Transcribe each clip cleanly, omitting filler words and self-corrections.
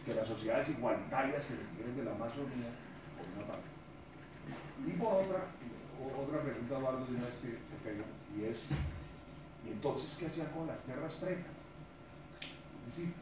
que las sociedades igualitarias que requieren de la Amazonía, por una parte. Y por otra pregunta, Eduardo, de una vez te pego, y es, ¿y entonces qué hacía con las tierras pretas? Es decir,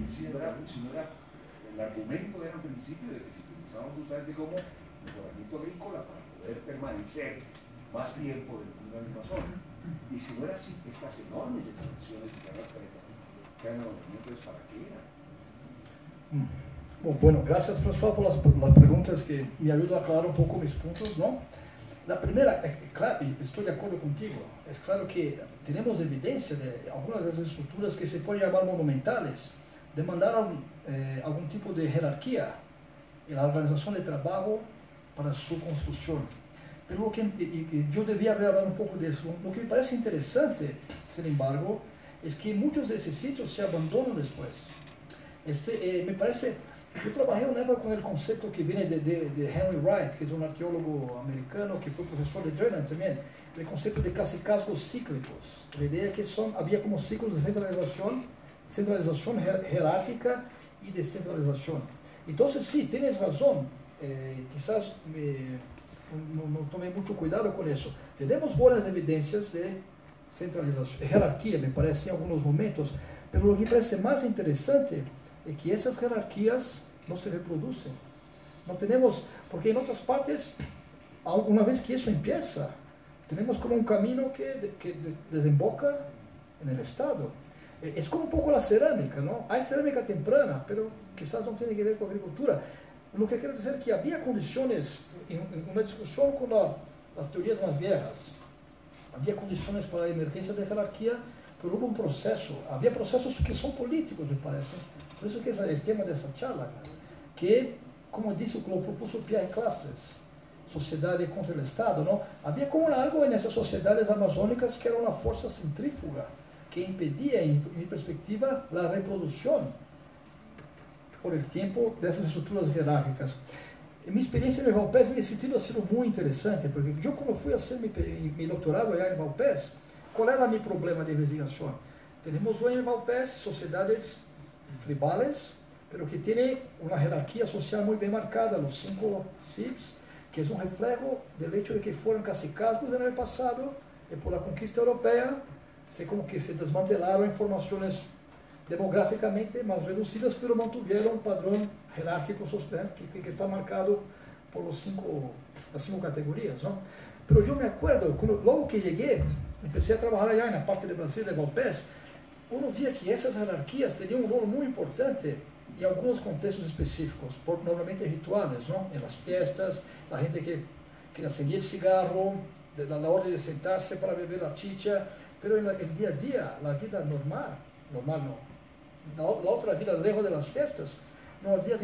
si no era, el argumento era al principio de que se utilizaban justamente como mejoramiento agrícola para poder permanecer más tiempo dentro del Amazonas. Y si no era así, estas enormes extensiones de tierras pretas, ¿qué eran los movimientos? ¿Para qué eran? Bueno, gracias, François, por las preguntas que me ayudan a aclarar un poco mis puntos, ¿no? La primera, claro, estoy de acuerdo contigo, es claro que tenemos evidencia de algunas de las estructuras que se pueden llamar monumentales, demandaron algún tipo de jerarquía en la organización de trabajo para su construcción. Pero lo que, yo debía haber hablado un poco de eso. Lo que me parece interesante, sin embargo, es que muchos de esos sitios se abandonan después. Me parece, yo trabajé una época con el concepto que viene de Henry Wright, que es un arqueólogo americano que fue profesor de Durham también, el concepto de cacicazgos cíclicos. La idea que había como ciclos de centralización jerárquica y descentralización. Entonces sí, tienes razón, quizás no tomé mucho cuidado con eso. Tenemos buenas evidencias de centralización, jerarquía, me parece en algunos momentos, pero lo que me parece más interesante es que esas jerarquías no se reproducen. No tenemos, porque en otras partes, una vez que eso empieza, tenemos como un camino que desemboca en el Estado. Es como un poco la cerámica, ¿no? Hay cerámica temprana, pero quizás no tiene que ver con agricultura. Lo que quiero decir es que había condiciones, en una discusión con las teorías más viejas, había condiciones para la emergencia de jerarquía, pero hubo un proceso, había procesos que son políticos, me parece. Por eso que es el tema de esa charla, que, como dice, lo propuso Pierre Clastres, sociedad contra el Estado, ¿no? Había como algo en esas sociedades amazónicas que era una fuerza centrífuga, que impedía, en mi perspectiva, la reproducción por el tiempo de esas estructuras jerárquicas. Mi experiencia en Valpés, en ese sentido, ha sido muy interesante, porque yo cuando fui a hacer mi doctorado allá en Valpés, ¿cuál era mi problema de investigación? Tenemos hoy en Valpés sociedades tribales, pero que tienen una jerarquía social muy bien marcada, los 5 CIPs, que es un reflejo del hecho de que fueron cacicazgos en el pasado, y por la conquista europea, como que se desmantelaron formaciones demográficamente más reducidas, pero mantuvieron un padrón jerárquico social que está marcado por las 5 categorías, ¿no? Pero yo me acuerdo, luego que llegué, empecé a trabajar allá en la parte de Brasil, de Valpés, uno veía que esas jerarquías tenían un rol muy importante en algunos contextos específicos, normalmente rituales, ¿no? En las fiestas, la gente que encendía el cigarro, la orden de sentarse para beber la chicha, pero en el día a día, la vida normal no. La otra vida lejos de las fiestas, no había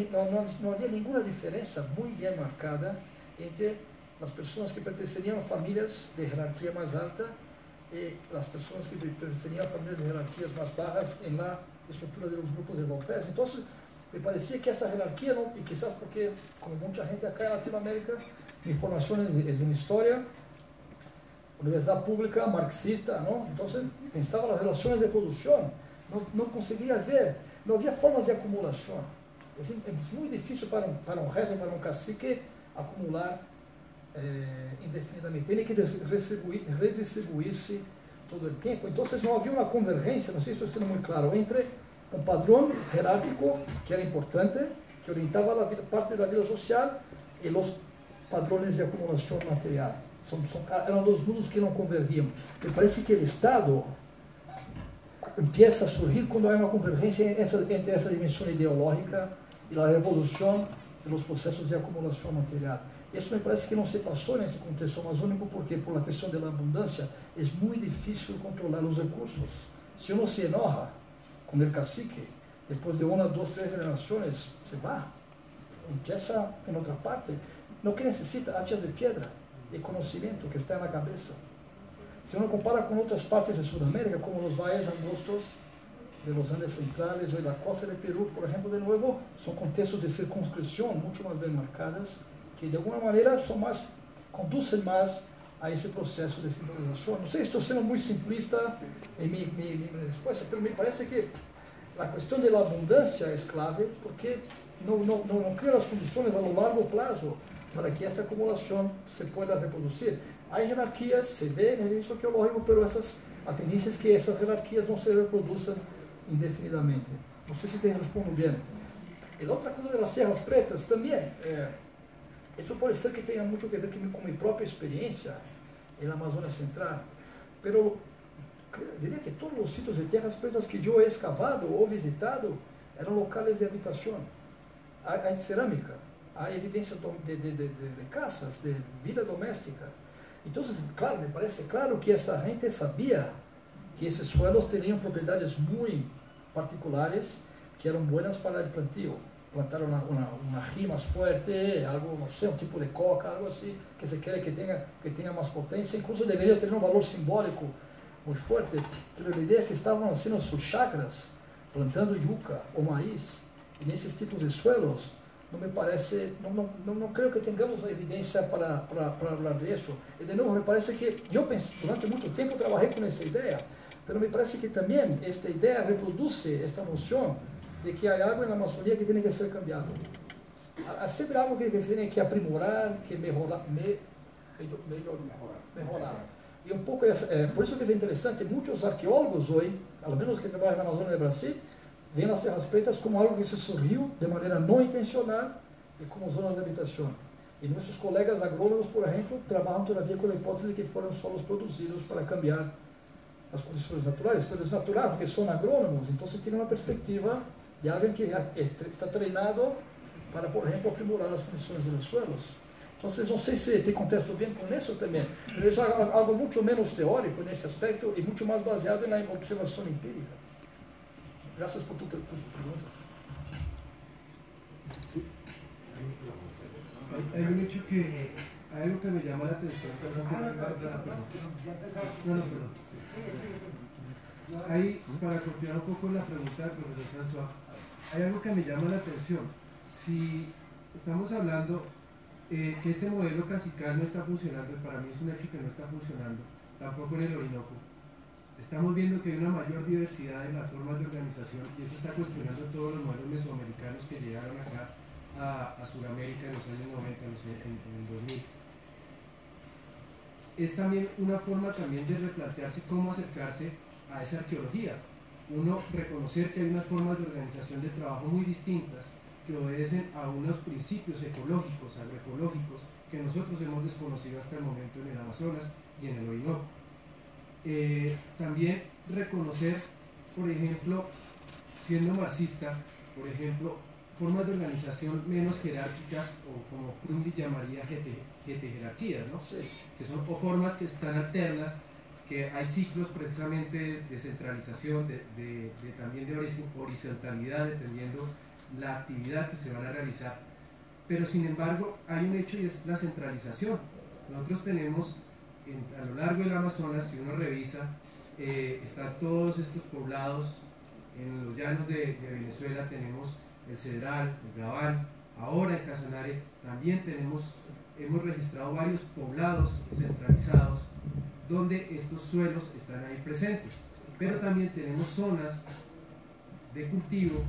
ninguna diferencia muy bien marcada entre las personas que pertenecían a familias de jerarquía más alta y las personas que pertenecían a familias de jerarquías más bajas en la estructura de los grupos de Valpés. Entonces, me parecía que esa jerarquía, ¿no? Y quizás porque, como mucha gente acá en Latinoamérica, mi formación es en historia, universidad pública, marxista, ¿no? Entonces, pensaba las relaciones de producción. No conseguía ver, no había formas de acumulación. Es muy difícil para un jefe, para un cacique, acumular indefinidamente. Tiene que redistribuirse todo el tiempo. Entonces no había una convergencia, no sé si estoy siendo muy claro, entre un padrón jerárquico que era importante, que orientaba parte de la vida social, y los padrones de acumulación material. Eran dos mundos que no convergían. Me parece que el Estado empieza a surgir cuando hay una convergencia entre esa dimensión ideológica y la revolución de los procesos de acumulación material. Eso me parece que no se pasó en ese contexto amazónico porque por la cuestión de la abundancia es muy difícil controlar los recursos. Si uno se enoja con el cacique, después de 1, 2, 3 generaciones, se va, empieza en otra parte. No que necesita hachas de piedra, de conocimiento que está en la cabeza. Si uno compara con otras partes de Sudamérica, como los valles angostos de los Andes centrales o de la costa de Perú, por ejemplo, de nuevo, son contextos de circunscripción mucho más bien marcadas, que de alguna manera conducen más a ese proceso de centralización. No sé, estoy siendo muy simplista en mi respuesta, pero me parece que la cuestión de la abundancia es clave porque no crea las condiciones a lo largo plazo para que esa acumulación se pueda reproducir. Hay jerarquías, se ve en el registro arqueológico, pero la tendencia es que esas jerarquías no se reproduzcan indefinidamente. No sé si te respondo bien. Y la otra cosa de las tierras pretas también, eso puede ser que tenga mucho que ver con mi propia experiencia en la Amazonia Central, pero diría que todos los sitios de tierras pretas que yo he excavado o visitado eran locales de habitación. Hay cerámica, hay evidencia de casas, de vida doméstica. Entonces, claro, me parece claro que esta gente sabía que esos suelos tenían propiedades muy particulares que eran buenas para el plantio. Plantar una ají más fuerte, algo, no sé, un tipo de coca, algo así, que se quiere que tenga más potencia, incluso debería tener un valor simbólico muy fuerte, pero la idea es que estaban haciendo sus chacras, plantando yuca o maíz, en esos tipos de suelos. No me parece, no creo que tengamos una evidencia para hablar de eso. Y de nuevo, me parece que yo durante mucho tiempo trabajé con esta idea, pero me parece que también esta idea reproduce esta noción de que hay algo en la Amazonía que tiene que ser cambiado. Hay siempre algo que se tiene que aprimorar, que mejorar. Y un poco por eso que es interesante, muchos arqueólogos hoy, al menos que trabajan en la Amazonía de Brasil, ven las tierras pretas como algo que se surgió de manera no intencional y como zonas de habitación. Y nuestros colegas agrónomos, por ejemplo, trabajan todavía con la hipótesis de que fueron solos producidos para cambiar las condiciones naturales, pero es natural porque son agrónomos, entonces tienen una perspectiva de alguien que está entrenado para, por ejemplo, aprimorar las condiciones de los suelos. Entonces, no sé si te contesto bien con eso también, pero es algo mucho menos teórico en este aspecto y mucho más basado en la observación empírica. Gracias por tu pregunta. Sí. Hay un hecho que, hay algo que me llama la atención, Ahí, para continuar un poco la pregunta del profesor François, hay algo que me llama la atención. Si estamos hablando que este modelo cacical no está funcionando, para mí es un hecho que no está funcionando, tampoco en el Orinoco. Estamos viendo que hay una mayor diversidad en las formas de organización y eso está cuestionando todos los modelos mesoamericanos que llegaron acá a Sudamérica en los años 90, en el 2000. Es también una forma también de replantearse cómo acercarse a esa arqueología. Uno reconocer que hay unas formas de organización de trabajo muy distintas que obedecen a unos principios ecológicos, agroecológicos, que nosotros hemos desconocido hasta el momento en el Amazonas y en el Orinoco. También reconocer, por ejemplo, siendo marxista, por ejemplo, formas de organización menos jerárquicas o como Crumley llamaría jerarquías, ¿no? Sí. Que son o formas que están alternas, que hay ciclos precisamente de centralización, también de horizontalidad, dependiendo la actividad que se van a realizar, pero sin embargo hay un hecho y es la centralización. Nosotros tenemos a lo largo del Amazonas, si uno revisa, están todos estos poblados. En los llanos de Venezuela tenemos el Cedral, el Gabán, ahora en Casanare también hemos registrado varios poblados centralizados donde estos suelos están ahí presentes, pero también tenemos zonas de cultivo,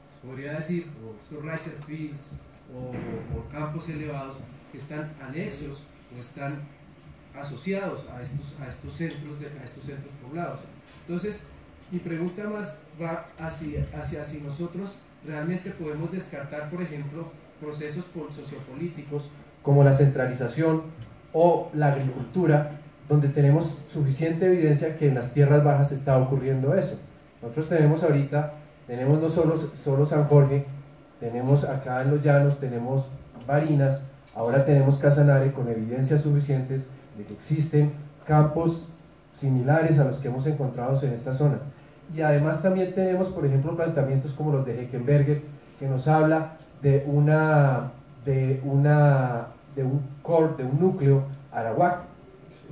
se podría decir, o estos ricer fields o campos elevados que están anexos o están asociados a estos centros poblados. Entonces, mi pregunta más va hacia si nosotros realmente podemos descartar, por ejemplo, procesos sociopolíticos como la centralización o la agricultura, donde tenemos suficiente evidencia que en las tierras bajas está ocurriendo eso. Nosotros tenemos no solo San Jorge, tenemos acá en los llanos, tenemos Barinas, ahora tenemos Casanare con evidencias suficientes de que existen campos similares a los que hemos encontrado en esta zona. Y además también tenemos, por ejemplo, planteamientos como los de Heckenberger, que nos habla de un núcleo arawak,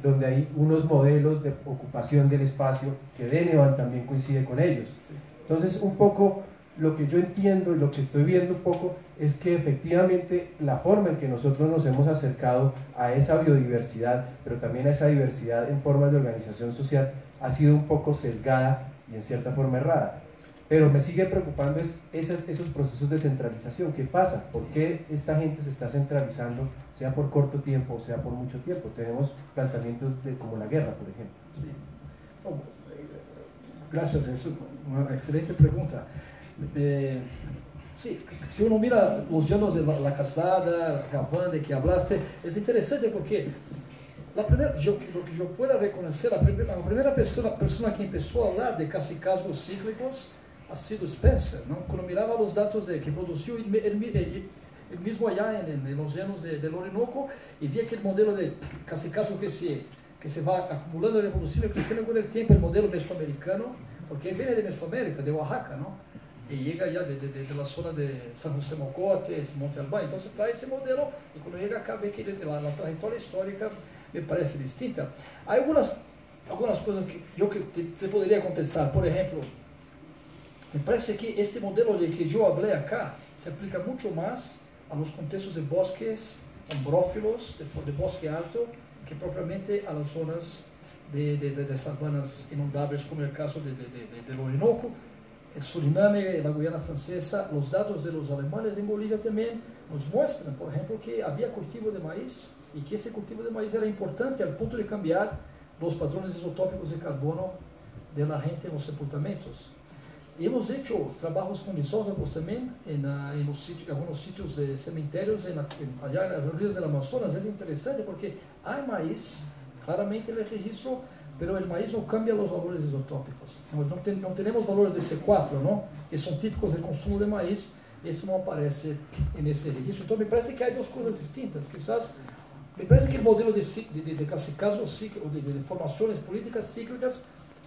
donde hay unos modelos de ocupación del espacio que Denevan también coincide con ellos. Entonces, un poco lo que yo entiendo y lo que estoy viendo un poco es que efectivamente la forma en que nosotros nos hemos acercado a esa biodiversidad, pero también a esa diversidad en formas de organización social, ha sido un poco sesgada y en cierta forma errada. Pero me sigue preocupando esos procesos de centralización. ¿Qué pasa? ¿Por qué esta gente se está centralizando, sea por corto tiempo o sea por mucho tiempo? Tenemos planteamientos como la guerra, por ejemplo. Sí. Oh, gracias, es una excelente pregunta. Sí, si uno mira los llanos de la Calzada, Gaván, de que hablaste, es interesante porque lo que yo pueda reconocer, la primera persona que empezó a hablar de cacicazgos cíclicos ha sido Spencer, ¿no? Cuando miraba los datos que produció el mismo allá en los llanos del Orinoco y vi aquel modelo de cacicazgo que se va acumulando, reproduciendo y creciendo con el tiempo, el modelo mesoamericano, porque viene de Mesoamérica, de Oaxaca, ¿no? Y llega ya de la zona de San José Mocotes, Monte Albán, entonces trae ese modelo y cuando llega acá ve que la trayectoria histórica me parece distinta. Hay algunas cosas que yo te podría contestar, por ejemplo, me parece que este modelo de que yo hablé acá se aplica mucho más a los contextos de bosques ombrófilos, de bosque alto, que propiamente a las zonas de sabanas inundables, como el caso del Orinoco, el Suriname, la Guyana Francesa. Los datos de los alemanes en Bolivia también nos muestran, por ejemplo, que había cultivo de maíz y que ese cultivo de maíz era importante al punto de cambiar los patrones isotópicos de carbono de la gente en los sepultamentos. Y hemos hecho trabajos con isótopos también en algunos sitios de cementerios allá en las orillas del Amazonas. Es interesante porque hay maíz, claramente en el registro, pero el maíz no cambia los valores isotópicos. No tenemos valores de C4, ¿no? Que son típicos del consumo de maíz. Eso no aparece en ese registro. Entonces me parece que hay dos cosas distintas. Quizás, me parece que el modelo de cacicazgo o de formaciones políticas cíclicas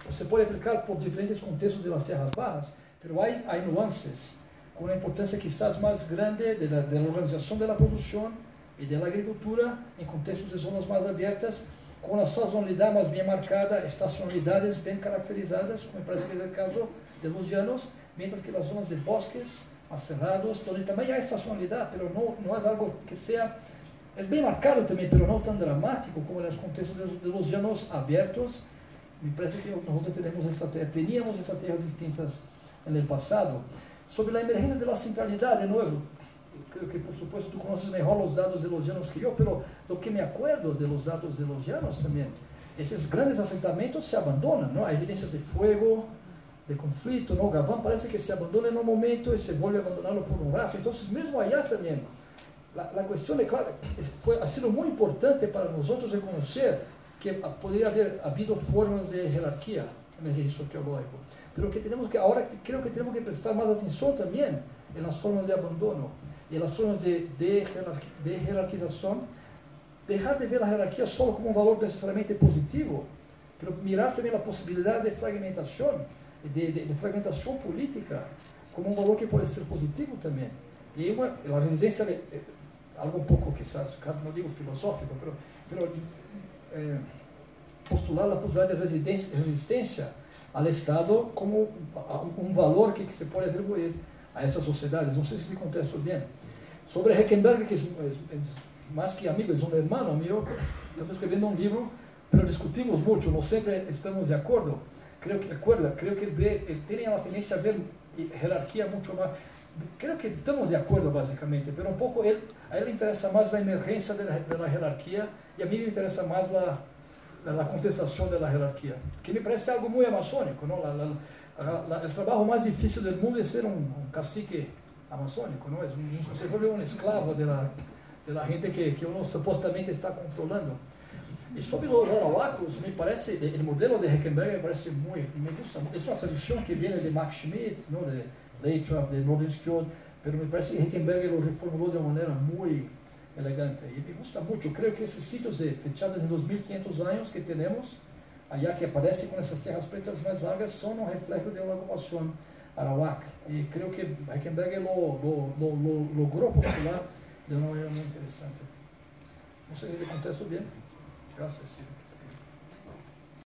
se puede aplicar por diferentes contextos de las tierras bajas, pero hay nuances, con una importancia quizás más grande de la organización de la producción y de la agricultura en contextos de zonas más abiertas, con la sazonalidad más bien marcada, estacionalidades bien caracterizadas, como me parece que es el caso de los llanos, mientras que las zonas de bosques más cerrados, donde también hay estacionalidad, pero no es algo que sea, es bien marcado también, pero no tan dramático como en los contextos de los llanos abiertos. Me parece que nosotros teníamos estrategias distintas en el pasado. Sobre la emergencia de la centralidad, de nuevo, creo que por supuesto tú conoces mejor los datos de los llanos que yo, pero lo que me acuerdo de los datos de los llanos también, esos grandes asentamientos se abandonan, ¿no? Hay evidencias de fuego, de conflicto, ¿no? Gaván parece que se abandona en un momento y se vuelve a abandonarlo por un rato. Entonces, mismo allá también, la cuestión de, claro, ha sido muy importante para nosotros reconocer que podría haber habido formas de jerarquía en el registro arqueológico, pero que ahora creo que tenemos que prestar más atención también en las formas de abandono y en las formas de jerarquización, dejar de ver la jerarquía solo como un valor necesariamente positivo, pero mirar también la posibilidad de fragmentación, de fragmentación política, como un valor que puede ser positivo también. Y la resistencia, algo un poco quizás, no digo filosófico, pero postular la posibilidad de resistencia al Estado como un valor que se puede atribuir a esas sociedades. No sé si me contesto bien. Sobre Heckenberg, que es más que amigo, es un hermano mío, estamos escribiendo un libro, pero discutimos mucho, no siempre estamos de acuerdo. Creo que él tiene la tendencia a ver jerarquía mucho más. Creo que estamos de acuerdo básicamente, pero un poco a él le interesa más la emergencia de la jerarquía y a mí me interesa más la contestación de la jerarquía, que me parece algo muy amazónico, ¿no? El trabajo más difícil del mundo es ser un cacique amazónico, ¿no? Se vuelve un esclavo de la gente que uno supuestamente está controlando. Y sobre los arahuacos, me parece, el modelo de Heckenberg me parece me gusta, es una tradición que viene de Max Schmidt, ¿no? De Lathrop, de Nordenskjöld, pero me parece que Heckenberg lo reformuló de una manera muy elegante y me gusta mucho. Creo que esos sitios fechados en 2500 años que tenemos allá, que aparecen con esas tierras pretas más largas, son un reflejo de una ocupación arawak, y creo que Heckenberg lo logró postular de una manera muy interesante. No sé si le contesto bien. Gracias.